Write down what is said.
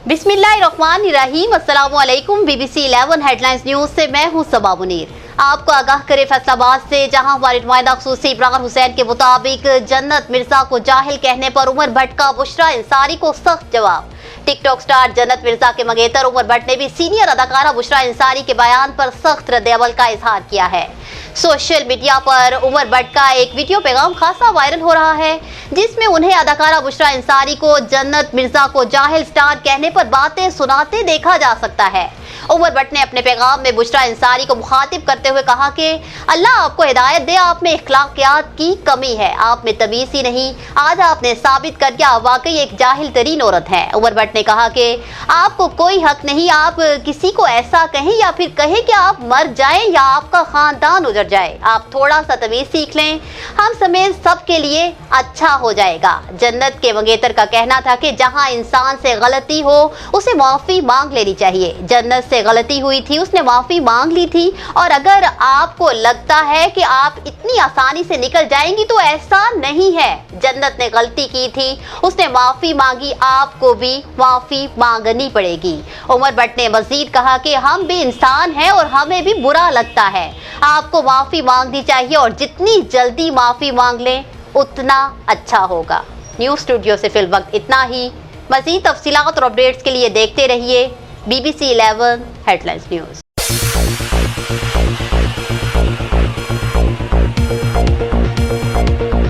بسم اللہ الرحمن الرحیم۔ السلام علیکم۔ B B C 11 headlines news سے میں ہوں صبا منیر۔ آپ کو آگاہ کرے فیصل آباد سے، جہاں ہمارے نمائندہ خصوصی عمران حسین کے مطابق جنت مرزا کو جاہل کہنے پر عمر بھٹ کا بشری انصاری کو سخت جواب۔ ٹک ٹاک سٹار جنت مرزا کے منگیتر عمر بھٹ نے بھی سینئر اداکارہ بشری انصاری کے بیان پر سخت رد عمل کا اظہار کیا ہے۔ سوشل میڈیا پر عمر بھٹ کا ایک ویڈیو پیغام خاصا وائرل ہو رہا ہے، جس میں انہیں اداکارہ بشری انصاری کو جنت مرزا کو جاہل سٹار کہنے پر باتیں سناتے دیکھا جا سکتا ہے۔ عمر بھٹ نے اپنے پیغام میں بشری انصاری کو مخاطب کرتے ہوئے کہا کہ اللہ آپ کو ہدایت دے، آپ میں اخلاقیات کی کمی ہے، آپ میں تمیز ہی نہیں، آج آپ نے ثابت کر دیا واقعی ایک جاہل ترین عورت ہے۔ عمر بھٹ نے کہا کہ آپ کو کوئی حق نہیں آپ کسی کو ایسا کہیں یا پھر کہیں کہ آپ مر جائیں یا آپ کا خاندان اجڑ جائے، آپ تھوڑا سا تمیز سیکھ لیں، ہم سمیت سب کے لیے اچھا ہو جائے گا۔ جنت کے منگیتر کا کہنا تھا کہ جہاں انسان سے غلطی ہو اسے معافی مانگ لینی چاہیے۔ جنت سے غلطی ہوئی تھی، اس نے معافی مانگ لی تھی، اور اگر آپ کو لگتا ہے کہ آپ اتنی آسانی سے نکل جائیں گی تو ایسا نہیں ہے۔ جنت نے غلطی کی تھی، اس نے معافی مانگی، آپ کو بھی معافی مانگنی پڑے گی۔ عمر بھٹ نے مزید کہا کہ ہم بھی انسان ہیں اور ہمیں بھی برا لگتا ہے، آپ کو معافی مانگنی چاہیے اور جتنی جلدی معافی مانگ لیں اتنا اچھا ہوگا۔ نیوز اسٹوڈیو سے فی الوقت اتنا ہی۔ مزید تفصیلات اور اپڈیٹس کے لیے دیکھتے رہیے BBC 11 ہیڈ لائنز نیوز۔